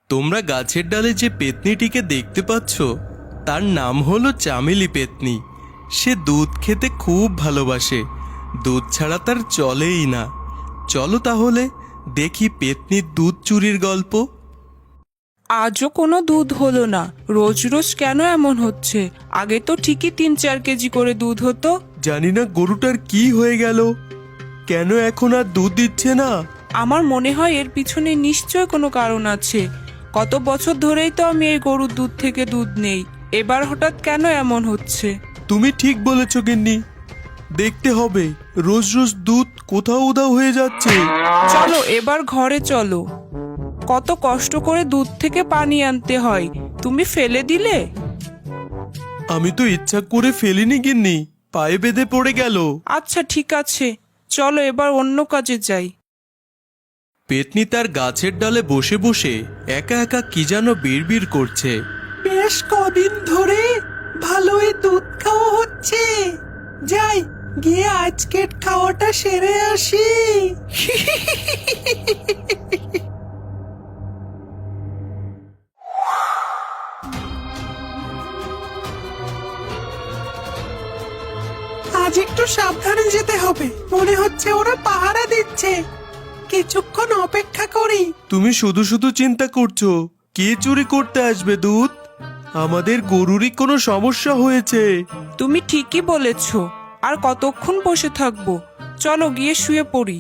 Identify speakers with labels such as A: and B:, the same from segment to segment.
A: তোমরা গাছের ডালে যে পেতনিটিকে দেখতে পাচ্ছ তার নাম হলো চামেলি পেতনি। সে দুধ খেতে খুব ভালোবাসে, দুধ ছাড়া তার চলেই না। চলো তাহলে দেখি পেতনির দুধ চুরির গল্প।
B: আজও কোনো দুধ হলো না, রোজ রোজ কেন এমন হচ্ছে? আগে তো ঠিকই 3-4 কেজি করে দুধ হতো।
A: জানি না গরুটার কি হয়ে গেল, কেন এখন আর দুধ দিচ্ছে না।
B: আমার মনে হয় এর পিছনে নিশ্চয় কোনো কারণ আছে। কত বছর ধরেই তো আমি এই গরুর দুধ থেকে দুধ নেই, এবার হঠাৎ কেন এমন হচ্ছে?
A: তুমি ঠিক বলেছ গিন্নি, দেখতে হবে রোজ রোজ দুধ কোথাও উধাও হয়ে যাচ্ছে।
B: চলো এবার ঘরে চলো, কত কষ্ট করে দুধ থেকে পানি আনতে হয়, তুমি ফেলে দিলে।
A: আমি তো ইচ্ছা করে ফেলিনি গিন্নি, পায়ে বেঁধে পড়ে গেল।
B: আচ্ছা ঠিক আছে, চলো এবার অন্য কাজে যাই।
A: পেতনি তার গাছের ডালে বসে বসে একা একা কি যেন বিড়বিড় করছে।
C: বেশ কদিন ধরে ভালোই দুধ খাওয়া হচ্ছে, যাই গিয়ে আজকের খাওয়াটা সেরে আসি। আজ একটু সাবধানে যেতে হবে, মনে হচ্ছে ওরা পাহারা দিচ্ছে। কিছুক্ষণ অপেক্ষা করি।
A: তুমি শুধু শুধু চিন্তা করছো কে চুরি করতে আসবে দুধ। আমাদের গরুরই কোনো সমস্যা হয়েছে।
B: তুমি ঠিকই বলেছ, আর কতক্ষণ বসে থাকবো, চলো গিয়ে শুয়ে পড়ি।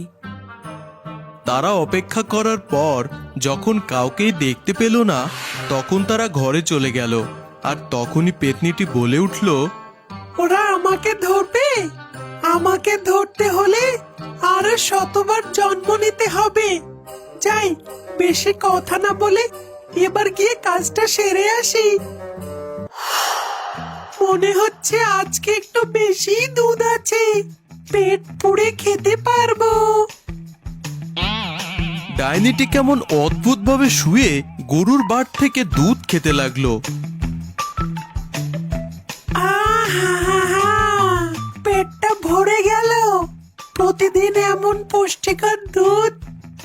A: তারা অপেক্ষা করার পর যখন কাউকেই দেখতে পেল না, তখন তারা ঘরে চলে গেল। আর তখনই পেতনিটি বলে উঠল,
C: ওরা আমাকে ধরবে, আমাকে ধরতে হলে আরো শতবার জন্ম নিতে হবে। যাই, বেশি কথা না বলে এবার গিয়ে কাজটা সেরে আসি। মনে হচ্ছে আজকে একটু বেশি দুধ আছে, পেট পুড়ে খেতে পারবো।
A: ডাইনিটি কেমন অদ্ভুতভাবে শুয়ে গরুর বাট থেকে দুধ খেতে লাগলো।
C: আহা, পেটটা ভরে গেল। প্রতিদিন এমন পুষ্টিকর দুধ,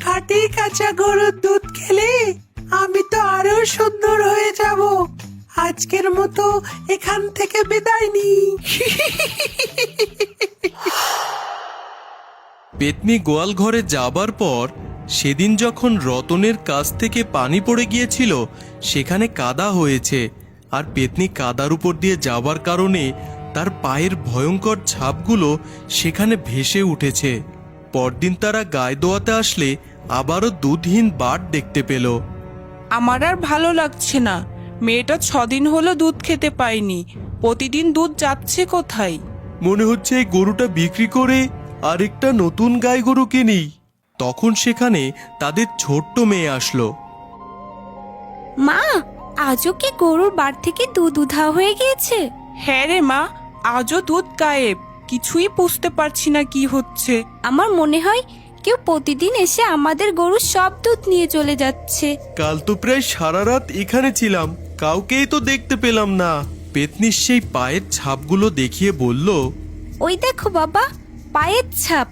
C: খাঁটি কাঁচা গরুর দুধ খেলে আমি তো আরো সুন্দর হয়ে যাব। আজকের মতো এখান থেকে বিদায় নি।
A: পেতনি গোয়াল ঘরে যাবার পর সেদিন যখন রতনের কাছ থেকে পানি পড়ে গিয়েছিল, সেখানে কাদা হয়েছে। আর পেতনি কাদার উপর দিয়ে যাবার কারণে তার পায়ের ভয়ঙ্কর ছাপগুলো সেখানে ভেসে উঠেছে। পরদিন তারা গায়ে দোয়াতে আসলে আবারও দুধহীন বাট দেখতে পেল।
B: আমার আর ভালো লাগছে না, মেয়েটা 6 দিন হলো দুধ খেতে পায়নি, প্রতিদিন দুধ যাচ্ছে কোথায়?
A: মনে হচ্ছে এই গরুটা বিক্রি করে আরেকটা নতুন গাই গরু কিনি। তখন সেখানে তাদের ছোট্ট মেয়ে আসলো।
D: মা, আজও কি গরুর বার থেকে দুধ উধাও হয়ে গিয়েছে?
B: হ্যাঁ রে মা, আজও দুধ গায়েব, কিছুই বুঝতে পারছি না কি হচ্ছে।
D: আমার মনে হয় কেউ প্রতিদিন এসে আমাদের গরুর সব দুধ নিয়ে চলে যাচ্ছে।
A: কাল তো প্রায় সারা রাত এখানে ছিলাম, কাউকেই তো দেখতে পেলাম না। পেতনির সেই পায়ের ছাপগুলো দেখিয়ে বলল,
D: ওই দেখো বাবা, পায়ের ছাপ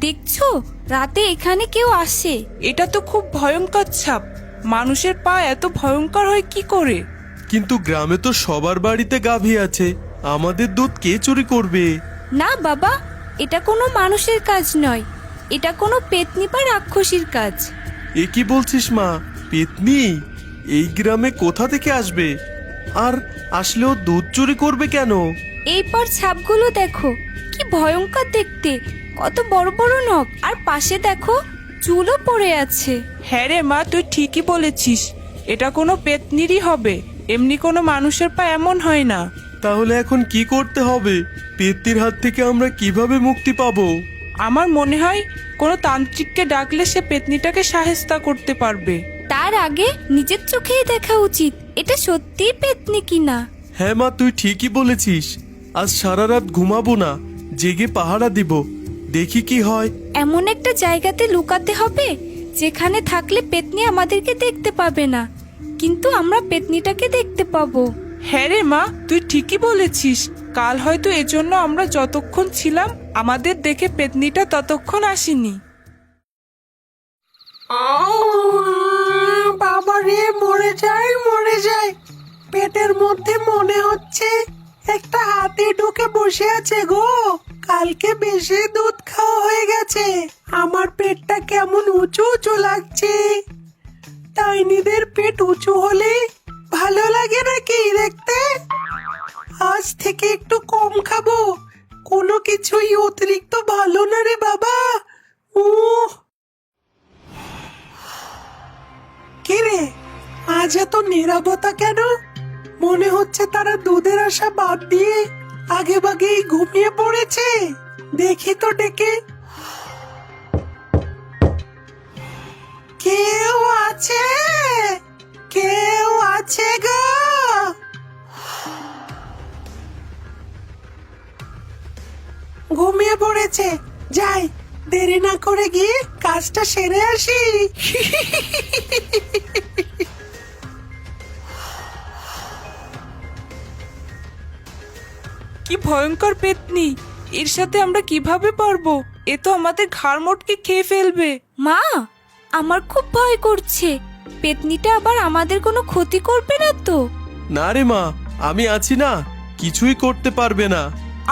D: দেখছো? রাতে এখানে কেউ আসে।
B: এটা তো খুব ভয়ঙ্কর ছাপ, মানুষের পা এত ভয়ঙ্কর হয় কি করে?
A: কিন্তু গ্রামে তো সবার বাড়িতে গাভী আছে, আমাদের দুধ কে চুরি করবে?
D: না বাবা, এটা কোনো মানুষের কাজ নয়, এটা কোনো পেতনি বা রাক্ষসীর কাজ।
A: এ কি বলছিস মা? পেতনি এই গ্রামে কোথা থেকে আসবে? আর আসলেও দুধ চুরি করবে কেন?
D: এরপর ছাপগুলো দেখো, কি ভয়ঙ্কর দেখতে, কত বড় বড় নখ, আর পাশে দেখো চুলও পড়ে আছে।
B: হ্যাঁ রে মা, তুই ঠিকই বলেছিস, এটা কোনো পেতনিরই হবে, এমনি কোনো মানুষের পা এমন হয় না।
A: তাহলে এখন কি করতে হবে? পেতনির হাত থেকে আমরা কিভাবে মুক্তি পাবো?
B: আমার মনে হয় কোনো তান্ত্রিককে ডাকলে সে পেতনিটাকে সাহেস্তা করতে পারবে।
D: তার আগে নিজের চোখেই দেখা উচিত এটা সত্যিই পেতনি কিনা।
A: হ্যাঁ মা, তুই ঠিকই বলেছিস। আজ সারা রাত ঘুমাবো না, জেগে পাহারা দিব, দেখি কি হয়।
D: এমন একটা জায়গাতে লুকাতে হবে যেখানে থাকলে পেতনি আমাদেরকে দেখতে পাবে না, কিন্তু আমরা পেতনিটাকে দেখতে পাবো।
B: হ্যাঁ রে মা, তুই ঠিকই বলেছিস, কাল হয়তো এজন্য আমরা যতক্ষণ ছিলাম আমাদের দেখে পেতনিটা ততক্ষণ আসেনি।
C: বাবা রে, মরে মরে যায়। পেটের মধ্যে মনে হচ্ছে একটা হাতি ঢুকে বসে আছে গো। কালকে বেশি দুধ খাওয়া হয়ে গেছে, আমার পেটটা কেমন উঁচু উঁচু লাগছে। ডাইনিদের পেট উঁচু হলে ভালো লাগে নাকি দেখতে? আজ থেকে একটু কম খাবো, কোনো কিছুই অতিরিক্ত ভালো না রে বাবা। কিরে, আজ এত নীরবতা কেন? মনে হচ্ছে তারা দুধের আশা বাদ দিয়ে আগে ভাগেই ঘুমিয়ে পড়েছে। দেখি তো ডেকে, কেউ আছে? কেউ আছে গো? ঘুমিয়ে পড়েছে, যাই দেরি না করে গিয়ে কাজটা সেরে আসি।
B: কি ভয়ঙ্কর পেতনি! এর সাথে আমরা কিভাবে পারবো? এ তো আমাদের ঘাড় মোটকে খেয়ে ফেলবে।
D: মা, আমার খুব ভয় করছে। পেতনিটা আবার আমাদের কোনো ক্ষতি করবে না তো?
A: না রে মা, আমি আছি না, কিছুই করতে পারবে না।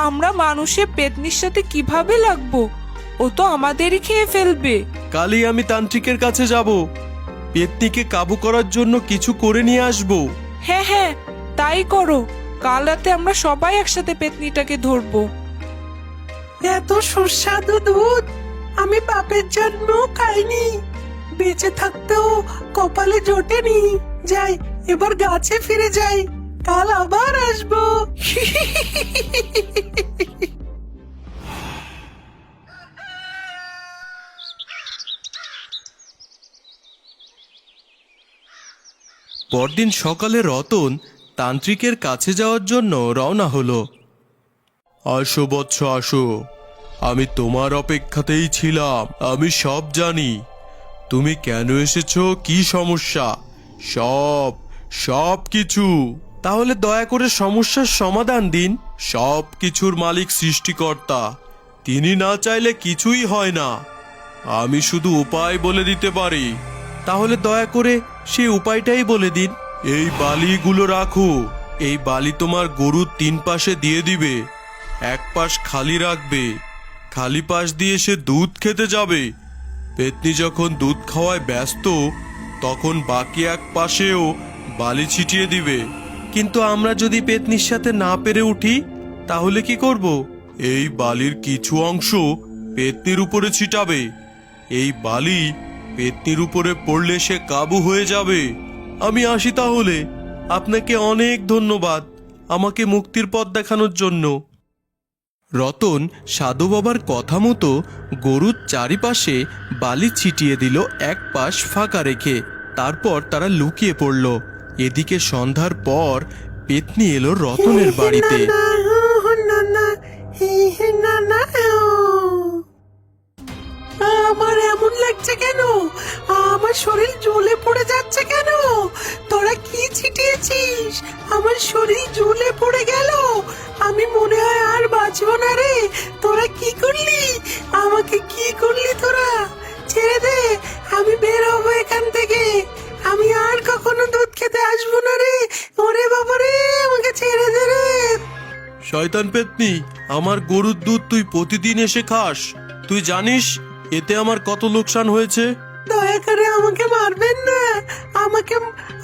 B: আমরা মানুষের পেতনির সাথে কিভাবে লাগবো? ও তো আমাদেরই খেয়ে ফেলবে।
A: কালই আমি তান্ত্রিকের কাছে যাব, পেতনিকে কাবু করার জন্য কিছু করে নিয়ে আসবো।
B: হ্যাঁ হ্যাঁ, তাই করো। কাল রাতে আমরা সবাই একসাথে পেতনিটাকে ধরবো।
C: এত সুস্বাদু দুধ আমি বাপের জন্য খাইনি, বেঁচে থাকতেও কপালে জোটেনি। যাই, এবার গাছে ফিরে যাই, কাল আবার আসবো।
A: পরদিন সকালে রতন তান্ত্রিকের কাছে যাওয়ার জন্য রওনা হলো। আসো বৎস, আসো, আমি তোমার অপেক্ষাতেই ছিলাম। আমি সব জানি, তুমি কেন এসেছো, কি সমস্যা, সব সব কিছু। তাহলে দয়া করে সমস্যার সমাধান দিন। সব কিছুর মালিক সৃষ্টিকর্তা, তিনি না চাইলে কিছুই হয় না। আমি শুধু উপায় বলে দিতে পারি। তাহলে দয়া করে সেই উপায়টাই বলে দিন। এই বালিগুলো রাখো, এই বালি তোমার গরুর 3 পাশে দিয়ে দিবে। এক পাশ খালি রাখবে, খালি পাশ দিয়ে সে দুধ খেতে যাবে। পেতনি যখন দুধ খাওয়ায় ব্যস্ত, তখন বাকি এক পাশেও বালি ছিটিয়ে দিবে। কিন্তু আমরা যদি পেতনির সাথে না পেরে উঠি, তাহলে কি করব? এই বালির কিছু অংশ পেতনির উপরে ছিটাবে। এই বালি পেতনির উপরে পড়লে সে কাবু হয়ে যাবে। আমি আসি তাহলে। আপনাকে অনেক ধন্যবাদ আমাকে মুক্তির পথ দেখানোর জন্য। রতন সাধু বাবার কথা মতো গরুর চারিপাশে বালি ছিটিয়ে দিল, এক পাশ ফাঁকা রেখে। তারপর তারা লুকিয়ে পড়ল। এদিকে সন্ধ্যার পর পেতনি এলো রতনের বাড়িতে।
C: আমার এমন লাগছে কেন? আমার শরীর জ্বলে পড়ে যাচ্ছে কেন? তোরা কি ছিটিয়েছিস? আমার শরীর জ্বলে পড়ে গেল। আমি মনে হয় আর বাঁচবো না রে। তোরা কি করলি? আমাকে কি করলি তোরা? ছেড়ে দে, আমি বের হবো এখান থেকে। আমি আর কখনো দুধ খেতে আসবো না রে। ওরে বাবা রে, আমাকে ছেড়ে দে রে।
A: শয়তান পেতনি, আমার গরুর দুধ তুই প্রতিদিন এসে খাস। তুই জানিস এতে আমার কত লোকসান হয়েছে।
C: দয়া করে আমাকে মারবেন না, আমাকে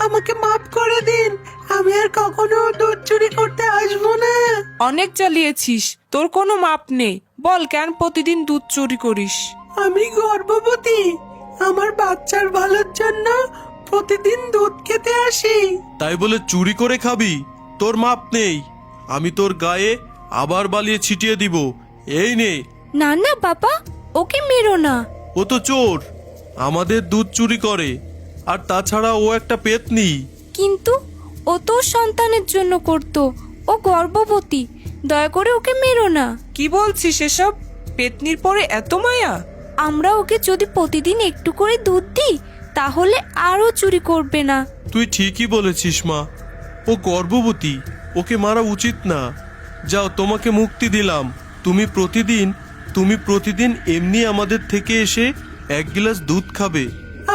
C: আমাকে মাফ করে দিন। আমি আর কখনো দুধ চুরি করতে আসবো না।
B: অনেক জ্বালিয়েছিস, তোর কোনো মাপ নেই। বল, কেন প্রতিদিন দুধ চুরি করিস?
C: আমি গর্ভবতী, আমার বাচ্চার ভালোর জন্য প্রতিদিন দুধ খেতে আসি।
A: তাই বলে চুরি করে খাবি? তোর মাপ নেই। আমি তোর গায়ে আবার বালিয়ে ছিটিয়ে দিব। এই নে।
D: না না বাবা, ওকে মেরো না।
A: ও তো চোর, আমাদের দুধ চুরি করে। আর তাছাড়া ও একটা পেতনি।
D: কিন্তু ও তো ওর সন্তানের জন্য করত, ও গর্ভবতী। দয়া করে ওকে মেরো না।
B: কি বলছিস এসব? পেতনির পরে এত মায়া?
D: আমরা ওকে যদি প্রতিদিন একটু করে দুধ দিই, তাহলে আরও চুরি করবে না।
A: তুই ঠিকই বলেছিস মা, ও গর্ভবতী, ওকে মারা উচিত না। যাও, তোমাকে মুক্তি দিলাম। তুমি প্রতিদিন এমনি আমাদের থেকে এসে 1 গ্লাস দুধ খাবে।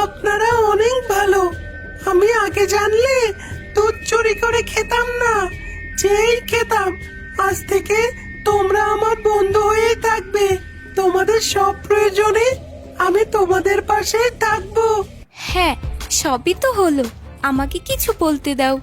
C: আপনারা অনেক ভালো, আমি আগে জানলে দুধ চুরি করে খেতাম না, যেই খেতাম। আজ থেকে তোমরা আমার বন্ধু হয়েই থাকবে। তোমাদের সব প্রয়োজনে আমি তোমাদের পাশেই থাকবো।
D: হ্যাঁ, সবই তো হলো, আমাকে কিছু বলতে দাও।